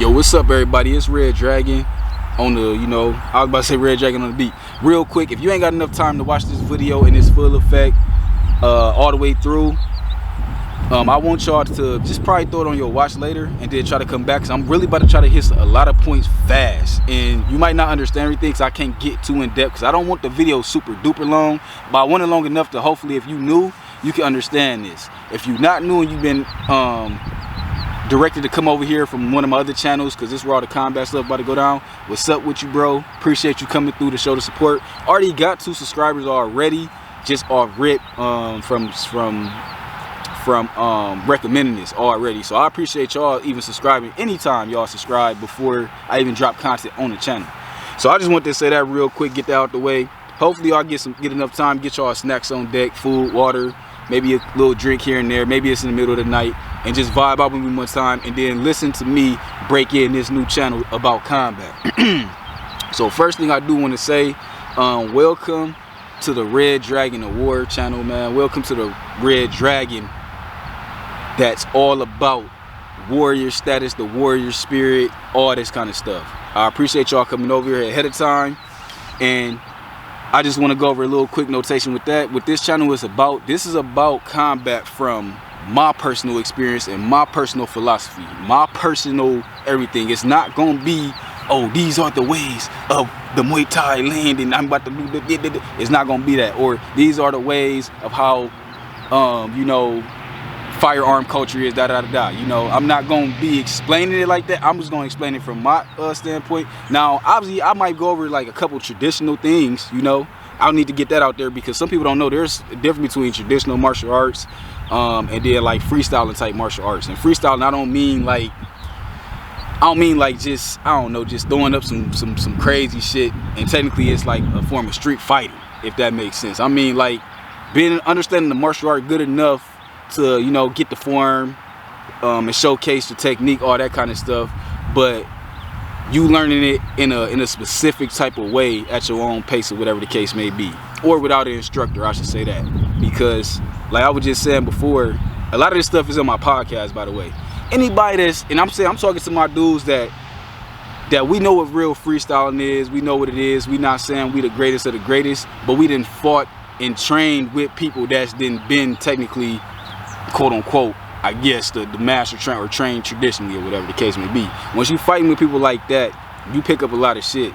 Yo, what's up, everybody? It's Red Dragon on the, I was about to say Red Dragon on the beat. Real quick, if you ain't got enough time to watch this video in its full effect all the way through, I want y'all to just probably throw it on your watch later and then try to come back, because I'm really about to try to hit a lot of points fast. And you might not understand everything because I can't get too in depth, because I don't want the video super duper long, but I want it long enough to hopefully, if you new, you can understand this. If you're not new and you've been directed to come over here from one of my other channels, because this is where all the combat stuff about to go down, what's up with you, bro? Appreciate you coming through to show the support. Already got 2 subscribers already, just off rip, from recommending this already. So I appreciate y'all even subscribing anytime y'all subscribe before I even drop content on the channel. So I just want to say that real quick, get that out the way. Hopefully y'all get enough time, get y'all snacks on deck, food, water, maybe a little drink here and there, maybe it's in the middle of the night, and just vibe out with me one time and then listen to me break in this new channel about combat. So first thing I do want to say, welcome to the Red Dragon Award channel, man. Welcome to the Red Dragon that's all about warrior status, the warrior spirit, all this kind of stuff. I appreciate y'all coming over here ahead of time, and I just want to go over a little quick notation with that. What this channel is about, this is about combat from my personal experience and my personal philosophy, my personal everything. It's not going to be, oh, these are the ways of the Muay Thai land and I'm about to do the. It's not going to be that. Or these are the ways of how, firearm culture is, I'm not going to be explaining it like that. I'm just going to explain it from my standpoint. Now, obviously, I might go over like a couple traditional things, I'll need to get that out there, because some people don't know there's a difference between traditional martial arts and then like freestyling type martial arts. And freestyling, I don't mean like just, just throwing up some crazy shit, and technically it's like a form of street fighting, if that makes sense. I mean, like understanding the martial art good enough to get the form and showcase the technique, all that kind of stuff, but you learning it in a specific type of way at your own pace, or whatever the case may be, or without an instructor, I should say that. Because like I was just saying before, a lot of this stuff is on my podcast, by the way. Anybody that's, and I'm talking to my dudes that we know what real freestyling is, we know what it is. We not saying we the greatest of the greatest, but we done fought and trained with people that's been technically, quote unquote, I guess the master train or trained traditionally, or whatever the case may be. Once you fighting with people like that, you pick up a lot of shit,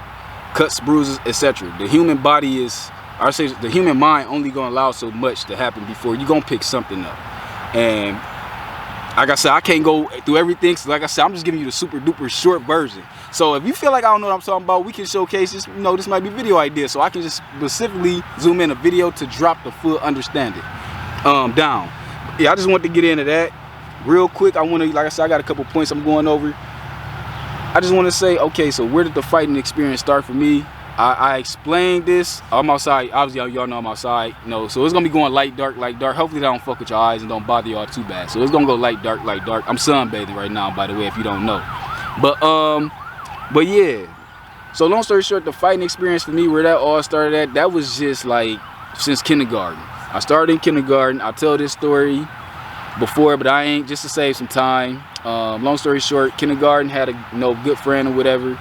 cuts, bruises, etc. The human body is, I say, the human mind only gonna allow so much to happen before you gonna pick something up. And like I said, I can't go through everything. So like I said, I'm just giving you the super duper short version. So if you feel like I don't know what I'm talking about, we can showcase this. This might be video ideas, so I can just specifically zoom in a video to drop the full understanding down. Yeah, I just want to get into that real quick. I want to, like I said, I got a couple points I'm going over. I just want to say, okay, so where did the fighting experience start for me? I explained this. I'm outside. Obviously, y'all know I'm outside. So it's gonna be going light, dark, light, dark. Hopefully, that don't fuck with your eyes and don't bother y'all too bad. So it's gonna go light, dark, light, dark. I'm sunbathing right now, by the way, if you don't know. But yeah. So long story short, the fighting experience for me, where that all started at, that was just like since kindergarten. I started in kindergarten. I tell this story before, but I ain't, just to save some time. Long story short, kindergarten, had a good friend or whatever.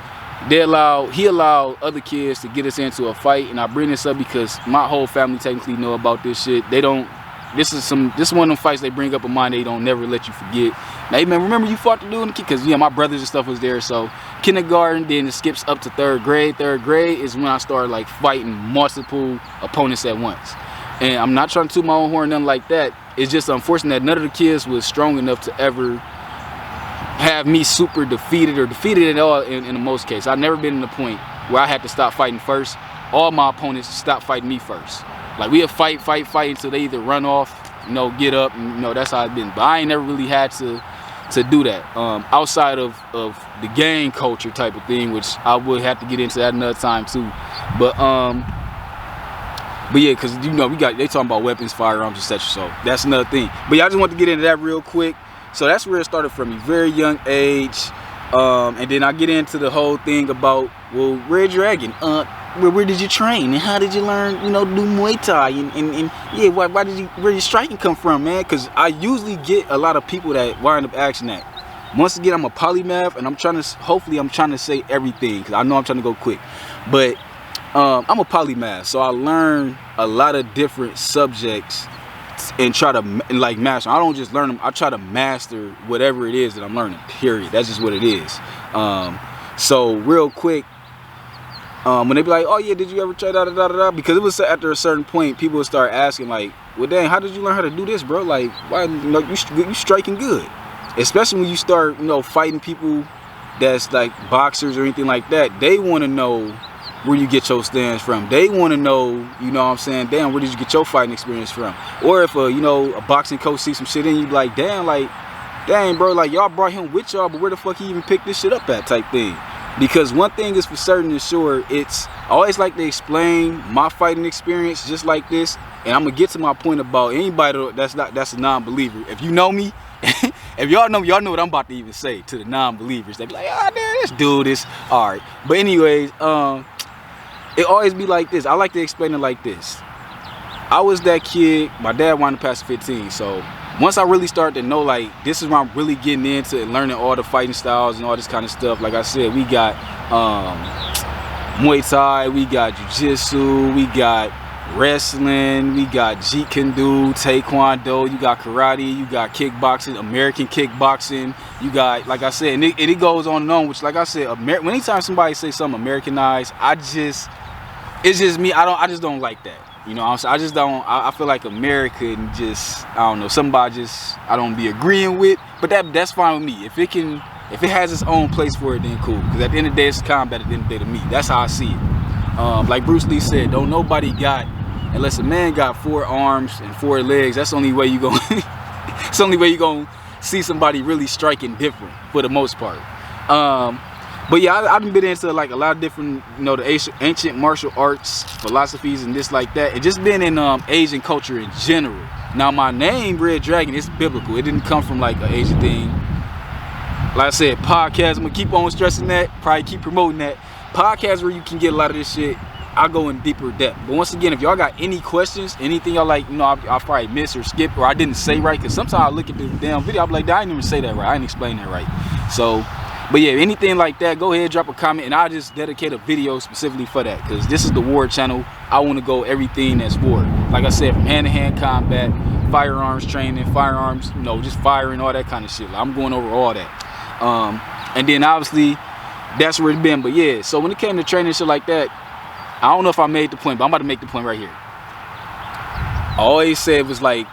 He allowed other kids to get us into a fight, and I bring this up because my whole family technically know about this shit. They don't. This is one of them fights they bring up in mind. They don't never let you forget. Now, hey man, remember you fought the dude in the kid? Because my brothers and stuff was there. So kindergarten, then it skips up to 3rd grade. 3rd grade is when I started like fighting multiple opponents at once. And I'm not trying to toot my own horn, nothing like that. It's just unfortunate that none of the kids was strong enough to ever have me super defeated or defeated at all in the most cases. I've never been in the point where I had to stop fighting first. All my opponents stopped fighting me first. Like we'll fight until they either run off, get up, and that's how it's been. But I ain't never really had to do that. Outside of the gang culture type of thing, which I would have to get into that another time too. But yeah, because they talking about weapons, firearms, etc. So that's another thing. But yeah, I just want to get into that real quick. So that's where it started from a very young age. And then I get into the whole thing about, well, Red Dragon, where did you train and how did you learn, do Muay Thai and yeah, where did your striking come from, man? Because I usually get a lot of people that wind up asking that. once again, I'm a polymath, and hopefully I'm trying to say everything, because I know I'm trying to go quick. But I'm a polymath, so I learn a lot of different subjects and try to like master. I don't just learn them, I try to master whatever it is that I'm learning, period. That's just what it is. So real quick, when they be like, oh yeah, did you ever try da-da-da-da-da? Because it was after a certain point, people would start asking like, well dang, how did you learn how to do this, bro? Like, why, you know, you striking good. Especially when you start, you know, fighting people that's like boxers or anything like that. They want to know where you get your stands from. They want to know, you know what I'm saying, damn, where did you get your fighting experience from? Or if you know, a boxing coach sees some shit in you, like, damn, bro, like y'all brought him with y'all, but where the fuck he even picked this shit up at, type thing. Because one thing is for certain and sure, I always like to explain my fighting experience just like this, and I'm gonna get to my point about anybody that's a non-believer. If you know me, if y'all know what I'm about to even say to the non-believers. They be like, ah, damn, let's do this. All right, but anyways, it always be like this. I like to explain it like this. I was that kid. My dad wanted to pass 15, so once I really started to know, like, this is where I'm really getting into and learning all the fighting styles and all this kind of stuff. Like I said, we got Muay Thai, we got Jiu-Jitsu, we got wrestling, we got Jeet Kune Do, Taekwondo, you got karate, you got kickboxing, American kickboxing, you got, like I said, and it goes on and on, which, like I said, anytime somebody say something Americanized, it's just me, I just don't like that. You know what I'm saying? I just don't, I feel like America and just, I don't know, somebody I don't be agreeing with, but that's fine with me. If it has its own place for it, then cool. Because at the end of the day, it's combat at the end of the day to me. That's how I see it. Like Bruce Lee said, don't nobody got, unless a man got 4 arms and 4 legs, that's the only way you gonna, it's the only way you gonna see somebody really striking different for the most part. But yeah, I've been into like a lot of different, you know, the ancient martial arts, philosophies and this like that. And just been in Asian culture in general. Now my name, Red Dragon, is biblical. It didn't come from like an Asian thing. Like I said, podcast, I'm gonna keep on stressing that, probably keep promoting that. Podcast where you can get a lot of this shit, I go in deeper depth. But once again, if y'all got any questions, anything y'all like, you know, I'll probably miss or skip, or I didn't say right, because sometimes I look at the damn video, I'll be like, I didn't even say that right, I didn't explain that right. So, but yeah, anything like that, go ahead, drop a comment, and I'll just dedicate a video specifically for that, because this is the war channel. I want to go everything that's war. Like I said, from hand-to-hand combat, firearms training, firearms, you know, just firing, all that kind of shit. Like, I'm going over all that. And then obviously, that's where it's been. But yeah, so when it came to training shit like that, I don't know if I made the point, but I'm about to make the point right here. I always said it was like,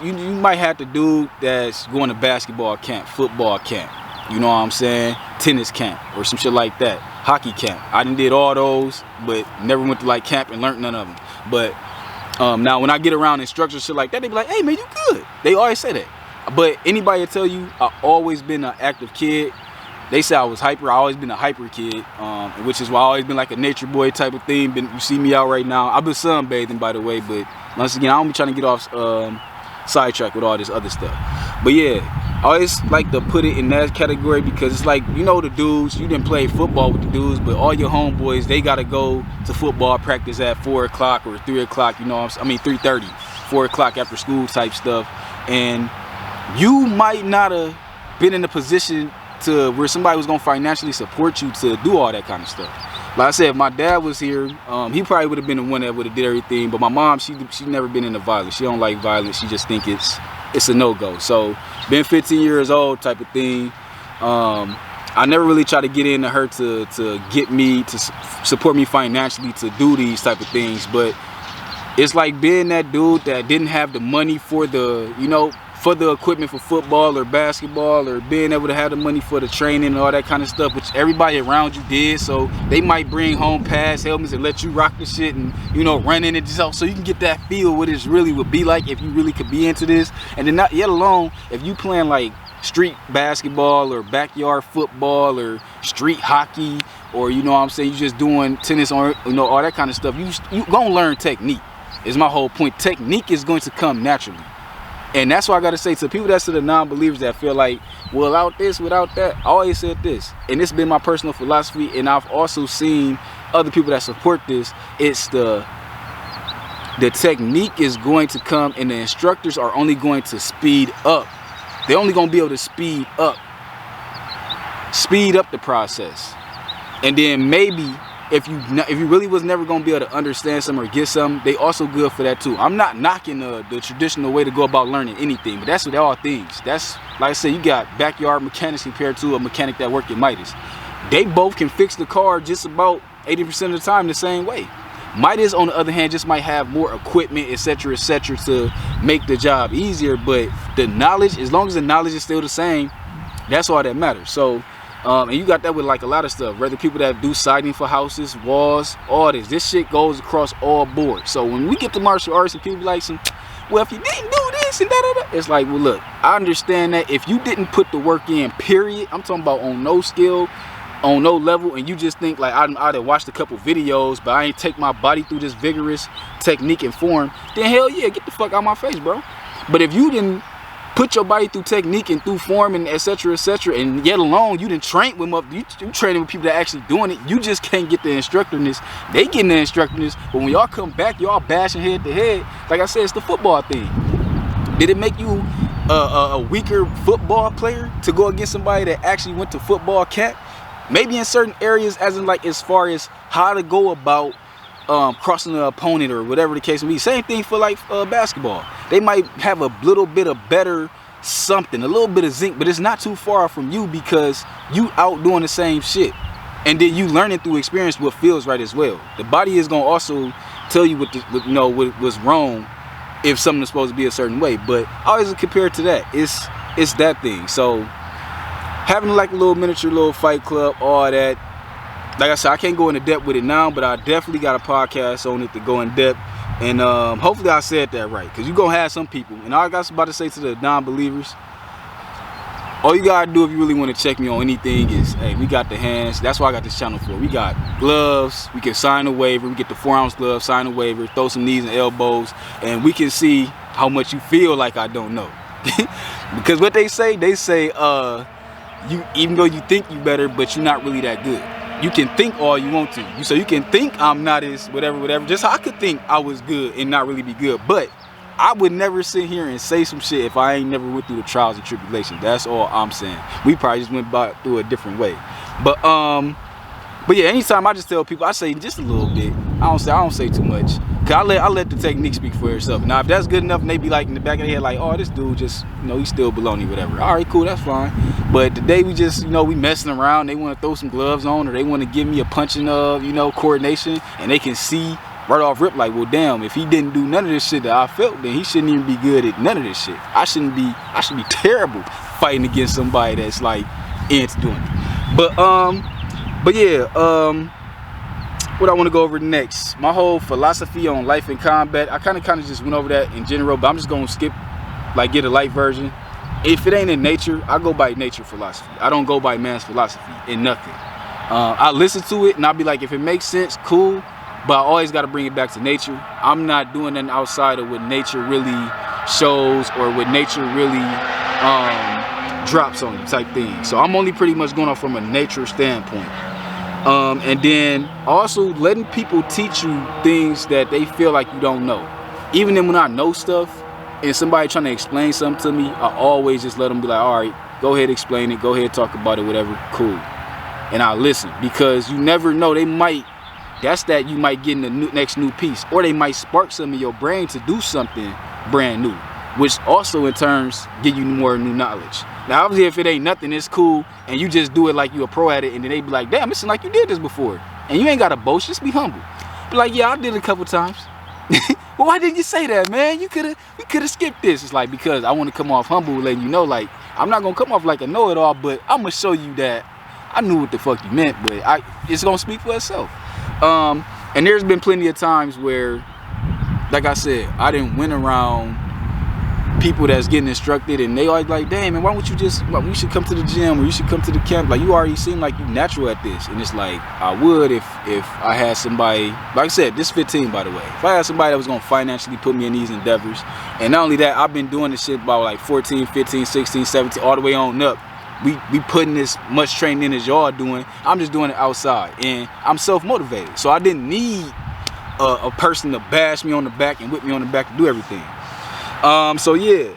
you might have to do that's going to basketball camp, football camp. You know what I'm saying? Tennis camp or some shit like that. Hockey camp. I done did all those, but never went to like camp and learned none of them. But now when I get around instructors shit like that, they be like, hey man, you good. They always say that. But anybody will tell you, I've always been an active kid. They say I was hyper. I always been a hyper kid, which is why I always been like a nature boy type of thing. You see me out right now. I've been sunbathing, by the way, but once again, I don't be trying to get off sidetrack with all this other stuff. But yeah, I always like to put it in that category because it's like, you know, the dudes, you didn't play football with the dudes, but all your homeboys, they gotta go to football practice at 4 o'clock or 3 o'clock, you know what I'm saying? I mean 3:30, 4 o'clock after school type stuff. And you might not have been in a position to where somebody was gonna financially support you to do all that kind of stuff. Like I said, if my dad was here, he probably would have been the one that would have did everything. But my mom, she never been into violence. She don't like violence. She just think it's a no-go. So been 15 years old type of thing. I never really tried to get into her to get me to support me financially to do these type of things. But it's like being that dude that didn't have the money for the, you know, for the equipment for football or basketball, or being able to have the money for the training and all that kind of stuff, which everybody around you did. So they might bring home pads, helmets, and let you rock the shit and, you know, run in it yourself, so you can get that feel what it really would be like if you really could be into this. And then not yet alone if you playing like street basketball or backyard football or street hockey, or, you know what I'm saying, you just doing tennis or, you know, all that kind of stuff, you gonna learn technique. Is my whole point. Technique is going to come naturally. And that's why I gotta say to people that's to the non-believers that feel like, well, without this, without that, I always said this, and it's been my personal philosophy, and I've also seen other people that support this. It's the technique is going to come, and the instructors are only going to speed up. They're only gonna be able to speed up speed up the process. And then maybe if you really was never gonna be able to understand something or get something, they also good for that too. I'm not knocking the traditional way to go about learning anything, but that's with all things. That's like I said, you got backyard mechanics compared to a mechanic that work at Midas. They both can fix the car just about 80% of the time the same way. Midas, on the other hand, just might have more equipment, etc., to make the job easier. But the knowledge, as long as the knowledge is still the same, that's all that matters. So, and you got that with like a lot of stuff. Whether people that do siding for houses, walls, all this shit goes across all boards. So when we get to martial arts and people be like, well, if you didn't do this and da-da-da, it's like, well, look, I understand that if you didn't put the work in, period, I'm talking about on no skill, on no level, and you just think like I'd have watched a couple videos, but I ain't take my body through this vigorous technique and form, then hell yeah, get the fuck out of my face, bro. But if you didn't put your body through technique and through form and etc., and yet alone you didn't train with them, you training with people that actually doing it, you just can't get the instructorness. They getting the instructorness, but when y'all come back, y'all bashing head to head. Like I said, it's the football thing. Did it make you a weaker football player to go against somebody that actually went to football camp? Maybe in certain areas, as in like as far as how to go about crossing the opponent or whatever the case may be. Same thing for like basketball. They might have a little bit of better something, a little bit of zinc, but it's not too far from you because you out doing the same shit. And then you learning through experience what feels right as well. The body is gonna also tell you what was wrong if something is supposed to be a certain way. But always compare it to that. It's that thing. So having like a little miniature little fight club, all that. Like I said, I can't go into depth with it now, but I definitely got a podcast on it to go in depth. And hopefully I said that right, because you're going to have some people. And all I got about to say to the non-believers, all you got to do if you really want to check me on anything is, hey, we got the hands. That's why I got this channel for. We got gloves. We can sign a waiver. We get the 4-ounce gloves, sign a waiver, throw some knees and elbows, and we can see how much you feel like I don't know. Because what they say, you, even though you think you better, but you're not really that good. You can think all you want to. So you can think I'm not as whatever. Just how I could think I was good and not really be good. But I would never sit here and say some shit if I ain't never went through the trials and tribulations. That's all I'm saying. We probably just went by through a different way. But yeah, anytime I just tell people, I say just a little bit. I don't say too much. Cause I let the technique speak for itself. Now if that's good enough and they be like in the back of their head like, oh, this dude just, he's still baloney, whatever. All right, cool, that's fine. But today we just, we messing around. They want to throw some gloves on, or they want to give me a punching coordination, and they can see right off rip like, well, damn, if he didn't do none of this shit that I felt, then he shouldn't even be good at none of this shit. I should be terrible fighting against somebody that's like into doing it. But yeah, what I want to go over next, my whole philosophy on life and combat. I kind of just went over that in general, but I'm just gonna skip, like, get a light version. If it ain't in nature, I go by nature philosophy. I don't go by man's philosophy in nothing. I listen to it and I'll be like, if it makes sense, cool, but I always got to bring it back to nature. I'm not doing nothing outside of what nature really shows or what nature really drops on you type thing. So I'm only pretty much going off from a nature standpoint. And then also letting people teach you things that they feel like you don't know. Even then when I know stuff and somebody trying to explain something to me, I always just let them be like, all right, go ahead, explain it, go ahead, talk about it, whatever, cool. And I listen, because you never know, you might get in the next new piece, or they might spark some in your brain to do something brand new, which also in turns give you more new knowledge. Now obviously if it ain't nothing, it's cool, and you just do it like you a pro at it, and then they be like, damn, it seems like you did this before. And you ain't gotta boast, just be humble. Be like, yeah, I did it a couple times. Well, why didn't you say that, man? We could have skipped this. It's like, because I want to come off humble, letting you know, like, I'm not gonna come off like a know-it-all, but I'm gonna show you that I knew what the fuck you meant, but it's gonna speak for itself. And there's been plenty of times where, like I said, I didn't went around people that's getting instructed, and they always like, damn, man, why don't you you should come to the gym, or you should come to the camp, like, you already seem like you natural at this. And it's like, I would if I had somebody, like I said, this 15, by the way, if I had somebody that was gonna financially put me in these endeavors. And not only that, I've been doing this shit about like 14, 15, 16, 17, all the way on up. We putting this much training in as y'all doing. I'm just doing it outside, and I'm self-motivated, so I didn't need a person to bash me on the back and whip me on the back to do everything. So yeah,